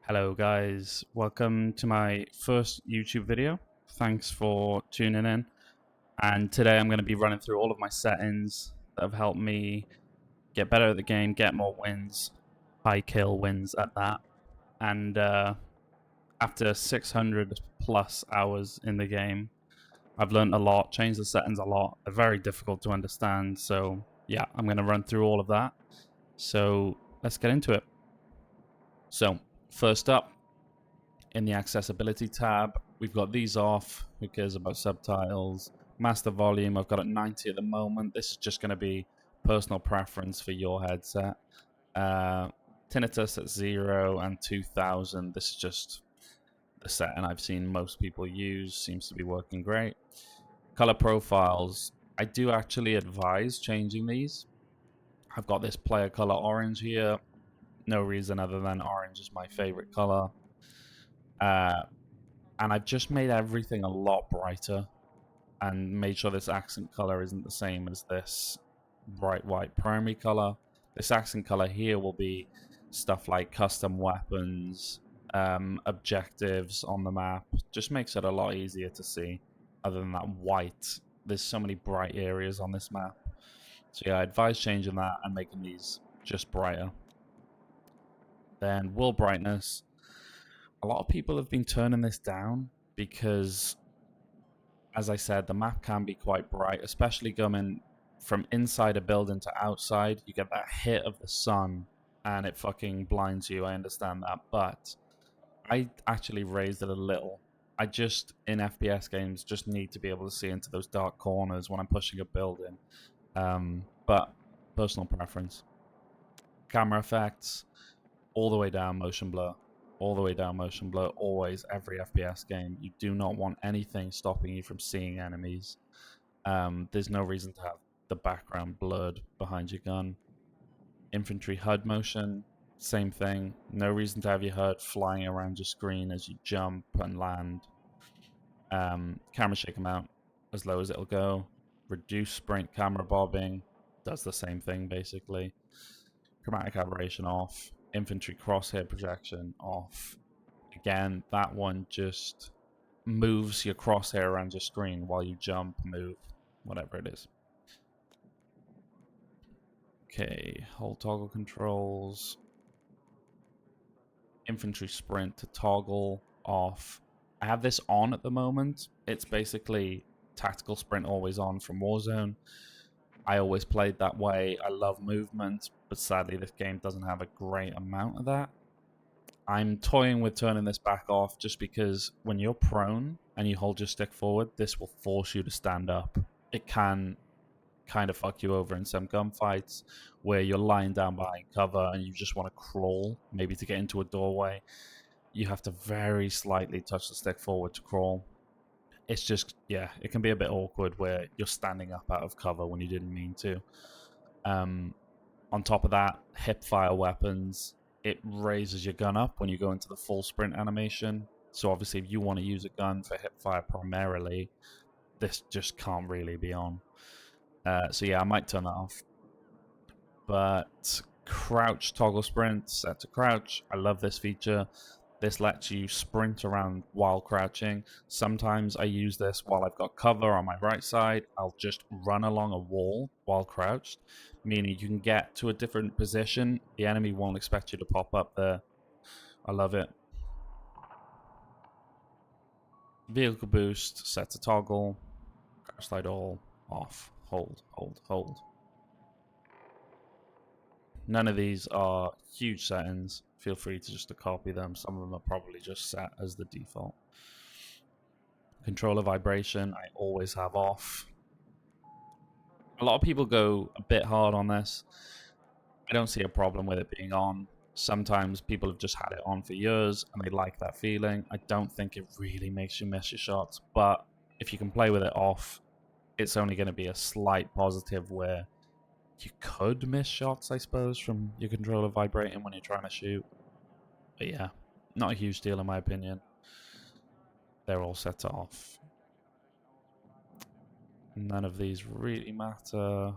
Hello guys, welcome to my first YouTube video. Thanks for tuning in. And today I'm going to be running through all of my settings that have helped me get better at the game, get more wins, high kill wins at that. And after 600 plus hours in the game, I've learned a lot, changed the settings a lot. They're very difficult to understand. So yeah, I'm going to run through all of that. So let's get into it. So first up, in the accessibility tab, we've got these off. Who cares about subtitles? Master volume, I've got it 90 at the moment. This is just going to be personal preference for your headset. Tinnitus at 0 and 2000. This is just the setting I've seen most people use. Seems to be working great. Color profiles, I do actually advise changing these. I've got this player color orange here. No reason other than orange is my favorite color. And I've just made everything a lot brighter and made sure this accent color isn't the same as this bright white primary color. This accent color here will be stuff like custom weapons, objectives on the map. Just makes it a lot easier to see. Other than that white, there's so many bright areas on this map. So yeah, I advise changing that and making these just brighter. Then world brightness. A lot of people have been turning this down because, as I said, the map can be quite bright, especially coming from inside a building to outside. You get that hit of the sun and it fucking blinds you. I understand that, but I actually raised it a little. I just, in FPS games, just need to be able to see into those dark corners when I'm pushing a building. But personal preference. Camera effects, all the way down motion blur. All the way down motion blur, always, every FPS game. You do not want anything stopping you from seeing enemies. There's no reason to have the background blurred behind your gun. Infantry HUD motion, same thing. No reason to have your HUD flying around your screen as you jump and land. Camera shake amount, as low as it'll go. Reduce sprint camera bobbing, does the same thing basically. Chromatic aberration off. Infantry crosshair projection off. Again, that one just moves your crosshair around your screen while you jump, move, whatever it is. Okay, hold toggle controls. Infantry sprint to toggle off. I have this on at the moment. It's basically tactical sprint always on from Warzone. I always played that way. I love movement, but sadly this game doesn't have a great amount of that. I'm toying with turning this back off just because when you're prone and you hold your stick forward, this will force you to stand up. It can kind of fuck you over in some gunfights where you're lying down behind cover and you just want to crawl, maybe to get into a doorway. You have to very slightly touch the stick forward to crawl. It's just, yeah, it can be a bit awkward where you're standing up out of cover when you didn't mean to. On top of that, hip fire weapons, it raises your gun up when you go into the full sprint animation. So obviously if you want to use a gun for hip fire primarily, this just can't really be on. So yeah, I might turn that off. But crouch toggle sprint, set to crouch. I love this feature. This lets you sprint around while crouching. Sometimes I use this while I've got cover on my right side. I'll just run along a wall while crouched, meaning you can get to a different position. The enemy won't expect you to pop up there. I love it. Vehicle boost, set to toggle. Crouch slide all, off, hold, hold, hold. None of these are huge settings. Feel free to just to copy them. Some of them are probably just set as the default. Controller vibration, I always have off. A lot of people go a bit hard on this. I don't see a problem with it being on. Sometimes people have just had it on for years and they like that feeling. I don't think it really makes you miss your shots, but if you can play with it off, it's only going to be a slight positive where you could miss shots, I suppose, from your controller vibrating when you're trying to shoot. But yeah, not a huge deal in my opinion. They're all set to off. None of these really matter.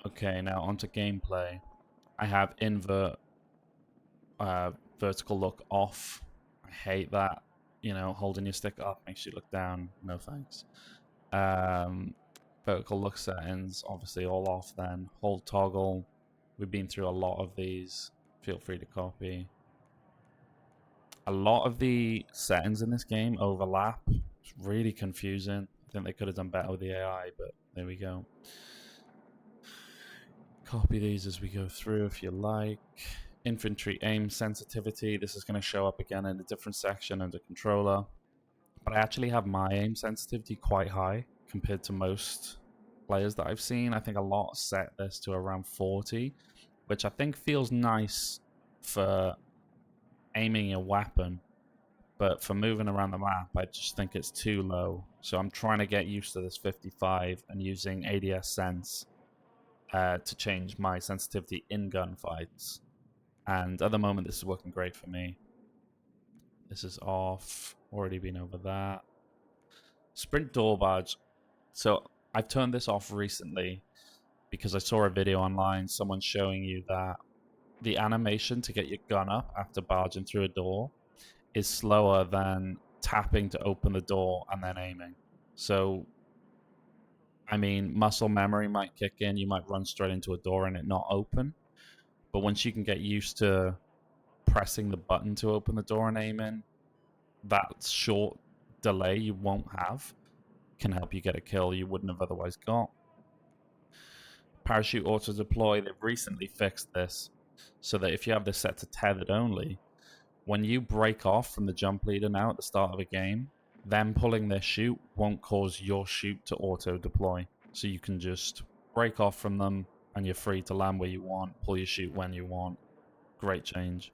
Okay, now onto gameplay. I have invert Vertical look off. I hate that. You know, holding your stick up makes you look down. No thanks. Vertical look settings, obviously all off then. Hold toggle. We've been through a lot of these. Feel free to copy. A lot of the settings in this game overlap. It's really confusing. I think they could have done better with the AI, but there we go. Copy these as we go through if you like. Infantry aim sensitivity. This is going to show up again in a different section under controller. But I actually have my aim sensitivity quite high compared to most players that I've seen. I think a lot set this to around 40, which I think feels nice for aiming a weapon. But for moving around the map, I just think it's too low. So I'm trying to get used to this 55 and using ADS Sense to change my sensitivity in gunfights. And at the moment, this is working great for me. This is off. Already been over that. Sprint door barge. So I've turned this off recently because I saw a video online, someone showing you that the animation to get your gun up after barging through a door is slower than tapping to open the door and then aiming. So, I mean, muscle memory might kick in. You might run straight into a door and it not open. But once you can get used to pressing the button to open the door and aiming, that short delay you won't have can help you get a kill you wouldn't have otherwise got. Parachute auto deploy, they've recently fixed this so that if you have this set to tethered only, when you break off from the jump leader now at the start of a game, them pulling their chute won't cause your chute to auto deploy. So you can just break off from them and you're free to land where you want, pull your chute when you want. Great change.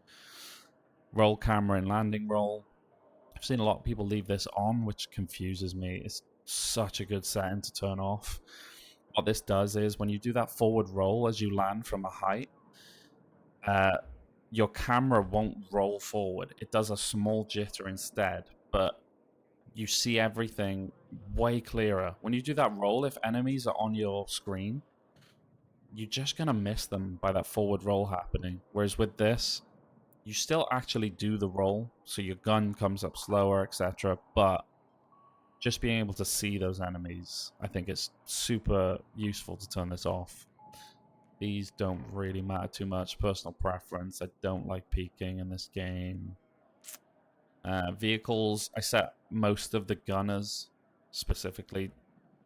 Roll camera and landing roll. I've seen a lot of people leave this on, which confuses me. It's such a good setting to turn off. What this does is when you do that forward roll as you land from a height, your camera won't roll forward. It does a small jitter instead, but you see everything way clearer. When you do that roll, if enemies are on your screen, you're just going to miss them by that forward roll happening. Whereas with this, you still actually do the roll, so your gun comes up slower, etc. But just being able to see those enemies, I think it's super useful to turn this off. These don't really matter too much. Personal preference. I don't like peeking in this game. Vehicles, I set most of the gunners, specifically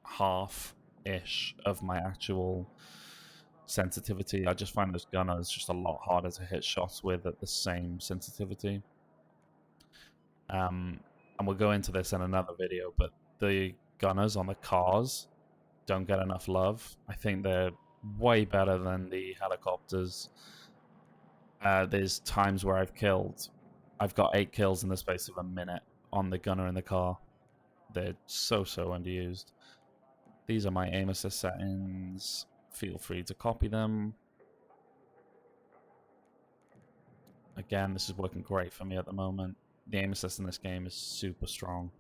half-ish of my actual sensitivity. I just find those gunners just a lot harder to hit shots with at the same sensitivity. And we'll go into this in another video, but the gunners on the cars don't get enough love. I think they're way better than the helicopters. There's times where I've got 8 kills in the space of a minute on the gunner in the car. They're so underused. These are my aim assist settings. Feel free to copy them. Again, this is working great for me at the moment. The aim assist in this game is super strong.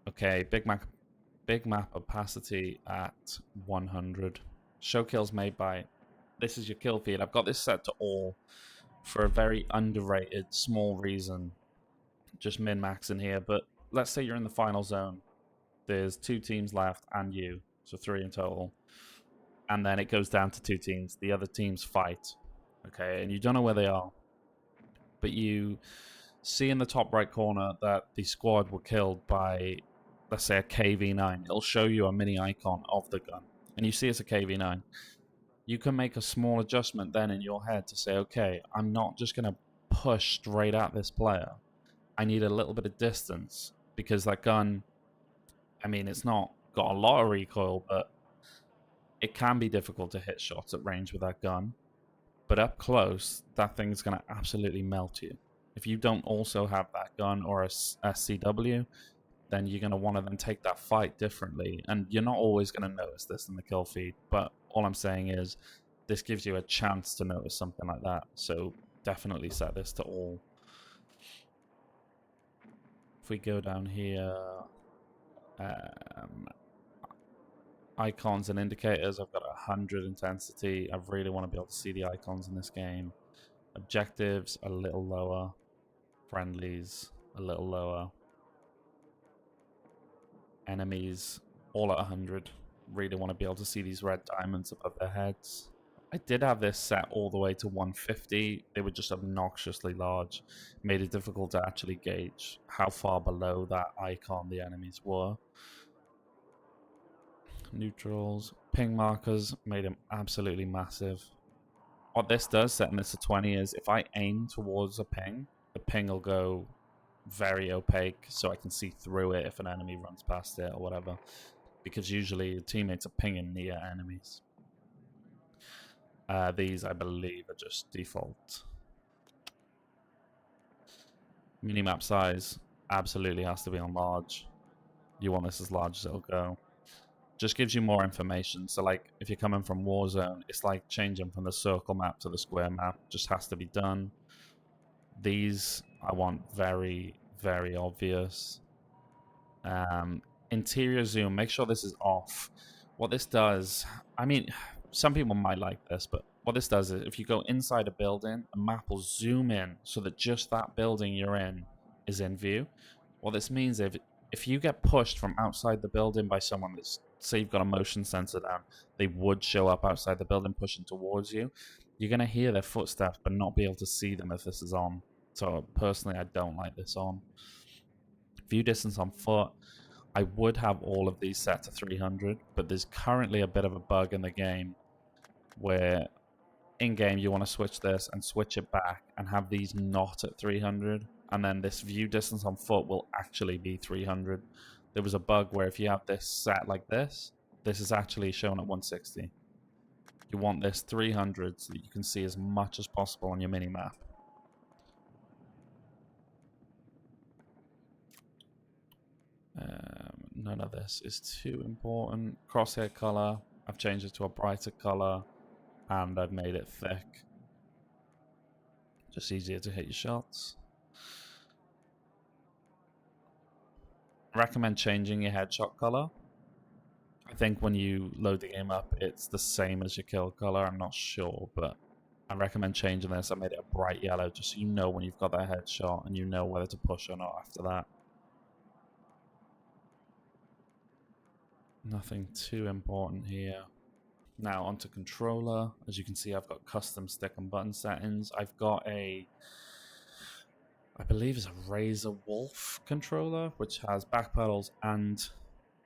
Okay, big map opacity at 100. Show kills made by... This is your kill feed. I've got this set to all for a very underrated, small reason. Just min-max in here, but let's say you're in the final zone. There's 2 teams left and you, so 3 in total. And then it goes down to 2 teams. The other teams fight, okay? And you don't know where they are. But you see in the top right corner that the squad were killed by, let's say, a KV-9. It'll show you a mini icon of the gun. And you see it's a KV-9. You can make a small adjustment then in your head to say, okay, I'm not just going to push straight at this player. I need a little bit of distance because that gun, I mean, it's not got a lot of recoil, but it can be difficult to hit shots at range with that gun. But up close, that thing's going to absolutely melt you. If you don't also have that gun or a SCW, then you're going to want to then take that fight differently. And you're not always going to notice this in the kill feed, but all I'm saying is this gives you a chance to notice something like that. So definitely set this to all. If we go down here, icons and indicators, I've got 100 intensity. I really want to be able to see the icons in this game. Objectives a little lower. Friendlies a little lower. Enemies all at 100. Really want to be able to see these red diamonds above their heads. I did have this set all the way to 150. They were just obnoxiously large. Made it difficult to actually gauge how far below that icon the enemies were. Neutrals. Ping markers made them absolutely massive. What this does, setting this to 20, is if I aim towards a ping, the ping will go very opaque so I can see through it if an enemy runs past it or whatever. Because usually teammates are pinging near enemies. These, I believe, are just default. Minimap size absolutely has to be on large. You want this as large as it'll go. Just gives you more information. So, like, if you're coming from Warzone, it's like changing from the circle map to the square map. Just has to be done. These I want very, very obvious. Interior zoom, make sure this is off. What this does, I mean, some people might like this, but what this does is if you go inside a building, a map will zoom in so that just that building you're in is in view. What this means is if you get pushed from outside the building by someone that's, say you've got a motion sensor down, they would show up outside the building pushing towards you. You're going to hear their footsteps but not be able to see them if this is on. So personally, I don't like this on. View distance on foot. I would have all of these set to 300, but there's currently a bit of a bug in the game where in-game you want to switch this and switch it back and have these not at 300, and then this view distance on foot will actually be 300. There was a bug where if you have this set like this is actually shown at 160. You want this 300 so that you can see as much as possible on your mini-map. None of this is too important. Crosshair color, I've changed it to a brighter color, and I've made it thick. Just easier to hit your shots. I recommend changing your headshot color. I think when you load the game up, it's the same as your kill color. I'm not sure, but I recommend changing this. I made it a bright yellow just so you know when you've got that headshot and you know whether to push or not after that. Nothing too important here. Now onto controller. As you can see, I've got custom stick and button settings. I've got a, I believe it's a Razor Wolf controller, which has back pedals and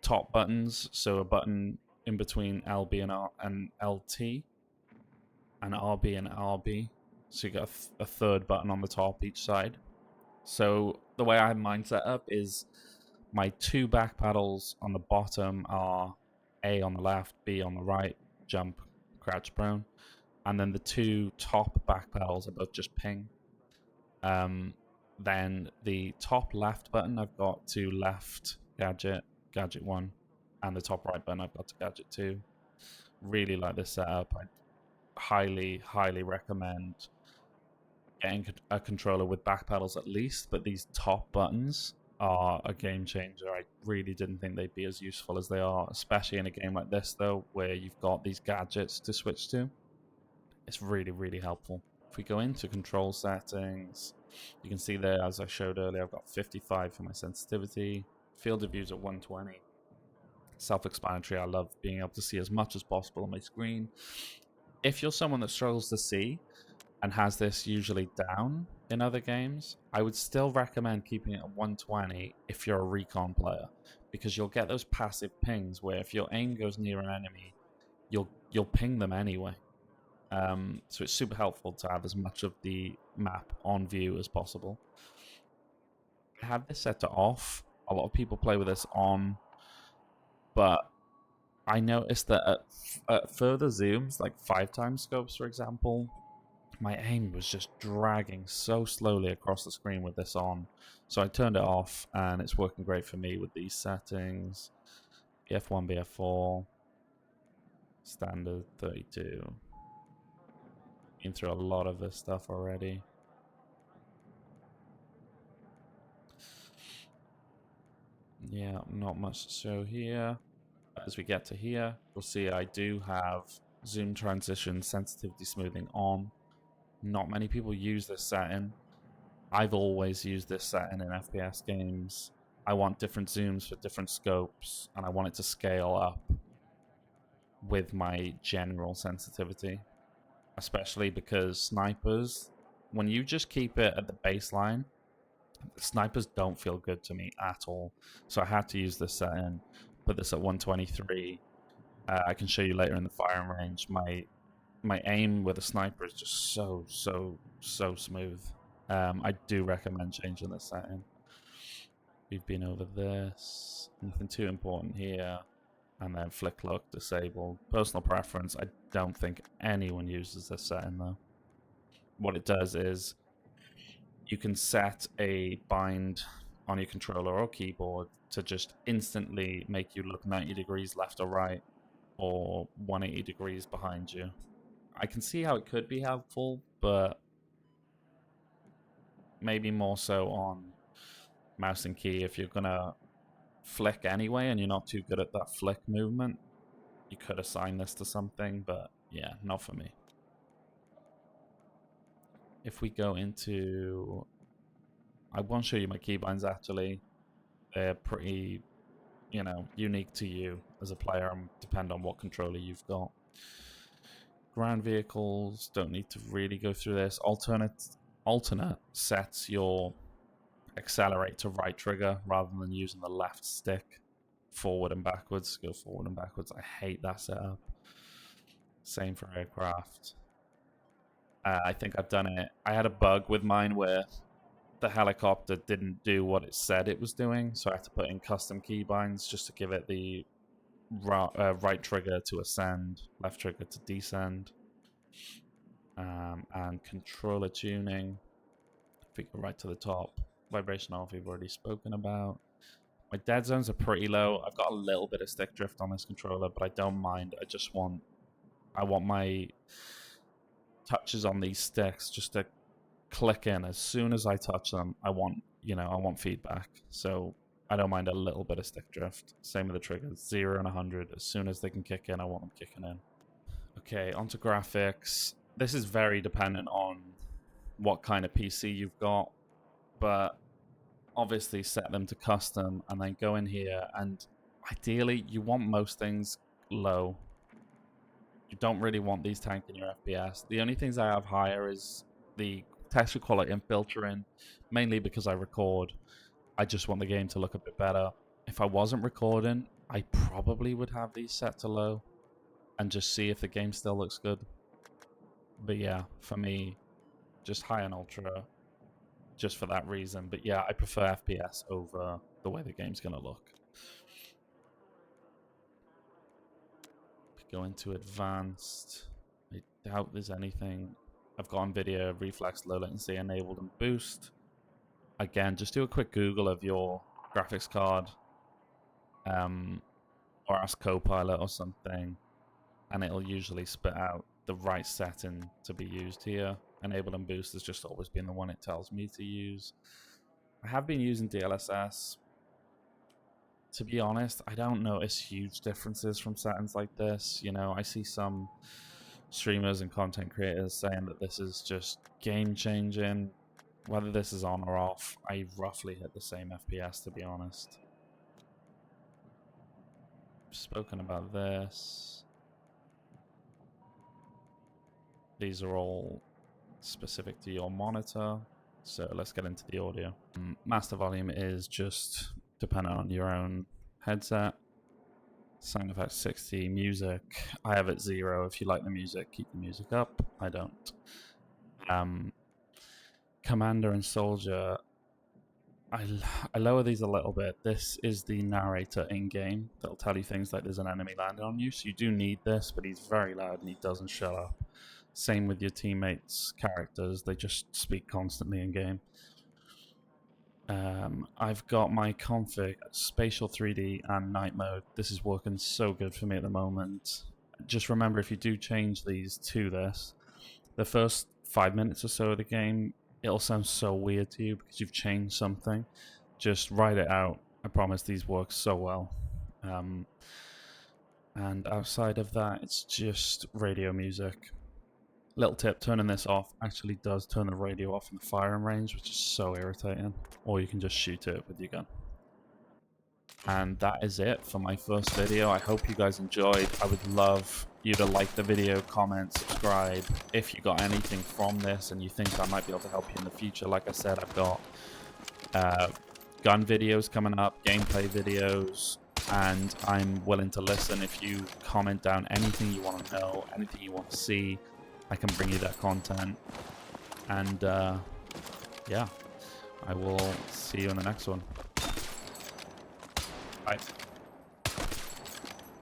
top buttons. So a button in between LB and LT, and RB and RB. So you got a third button on the top each side. So the way I have mine set up is my two back paddles on the bottom are A on the left, B on the right, jump, crouch, prone. And then the two top back paddles are both just ping. Then the top left button I've got to left gadget, gadget 1. And the top right button I've got to gadget 2. Really like this setup. I highly, highly recommend getting a controller with back paddles at least, but these top buttons are a game changer. I really didn't think they'd be as useful as they are, especially in a game like this though, where you've got these gadgets to switch to. It's really, really helpful. If we go into control settings, you can see there, as I showed earlier, I've got 55 for my sensitivity, field of views at 120. Self-explanatory. I love being able to see as much as possible on my screen. If you're someone that struggles to see and has this usually down in other games, I would still recommend keeping it at 120 if you're a recon player, because you'll get those passive pings where if your aim goes near an enemy, you'll ping them anyway. So it's super helpful to have as much of the map on view as possible. I have this set to off. A lot of people play with this on, but I noticed that at further zooms, like 5x scopes, for example, my aim was just dragging so slowly across the screen with this on. So I turned it off, and it's working great for me with these settings. BF1, BF4, standard 32. Been through a lot of this stuff already. Yeah, not much to show here. As we get to here, you'll see I do have zoom transition sensitivity smoothing on. Not many people use this setting. I've always used this setting in FPS games. I want different zooms for different scopes, and I want it to scale up with my general sensitivity, especially because snipers, when you just keep it at the baseline, snipers don't feel good to me at all. So I had to use this setting, put this at 123. I can show you later in the firing range. My aim with a sniper is just so smooth. I do recommend changing this setting. We've been over this. Nothing too important here. And then flick look disabled. Personal preference. I don't think anyone uses this setting though. What it does is you can set a bind on your controller or keyboard to just instantly make you look 90 degrees left or right, or 180 degrees behind you. I can see how it could be helpful, but maybe more so on mouse and key. If you're gonna flick anyway and you're not too good at that flick movement, you could assign this to something, but yeah, not for me. If we go into, I won't show you my keybinds actually. They're pretty, unique to you as a player and depend on what controller you've got. Ground vehicles, don't need to really go through this. Alternate sets your accelerate to right trigger rather than using the left stick. Forward and backwards, go forward and backwards. I hate that setup. Same for aircraft. I think I've done it. I had a bug with mine where the helicopter didn't do what it said it was doing, so I had to put in custom keybinds just to give it the right trigger to ascend, left trigger to descend, and controller tuning. If we go right to the top, vibration off we've already spoken about. My dead zones are pretty low. I've got a little bit of stick drift on this controller, but I don't mind. I want my touches on these sticks just to click in as soon as I touch them. I want feedback. So I don't mind a little bit of stick drift. Same with the triggers, 0 and 100. As soon as they can kick in, I want them kicking in. Okay, onto graphics. This is very dependent on what kind of PC you've got, but obviously set them to custom and then go in here, and ideally you want most things low. You don't really want these tanking your FPS. The only things I have higher is the texture quality and filtering, mainly because I record. I just want the game to look a bit better. If I wasn't recording, I probably would have these set to low and just see if the game still looks good. But yeah, for me, just high and ultra, just for that reason. But yeah, I prefer FPS over the way the game's going to look. Go into advanced. I doubt there's anything. I've got on video reflex, low latency enabled, and boost. Again, just do a quick Google of your graphics card, or ask Copilot or something, and it'll usually spit out the right setting to be used here. Enable and boost has just always been the one it tells me to use. I have been using DLSS. To be honest, I don't notice huge differences from settings like this. I see some streamers and content creators saying that this is just game changing. Whether this is on or off, I roughly hit the same FPS, to be honest. Spoken about this. These are all specific to your monitor. So let's get into the audio. Master volume is just dependent on your own headset. Sound effects 60, music I have it 0. If you like the music, keep the music up. I don't. Commander and soldier, I lower these a little bit. This is the narrator in game that'll tell you things like there's an enemy landing on you, so you do need this, but he's very loud and he doesn't shut up. Same with your teammates' characters, they just speak constantly in game. I've got my config spatial 3D and night mode. This is working so good for me at the moment. Just remember, if you do change these to this, the first 5 minutes or so of the game, it'll sound so weird to you because you've changed something. Just write it out. I promise these work so well. And outside of that, it's just radio music. Little tip, turning this off actually does turn the radio off in the firing range, which is so irritating. Or you can just shoot it with your gun. And that is it for my first video. I hope you guys enjoyed. I would love you to like the video, comment, subscribe. If you got anything from this and you think I might be able to help you in the future, like I said, I've got gun videos coming up, gameplay videos, and I'm willing to listen. If you comment down anything you want to know, anything you want to see, I can bring you that content. And yeah, I will see you in the next one. Bye.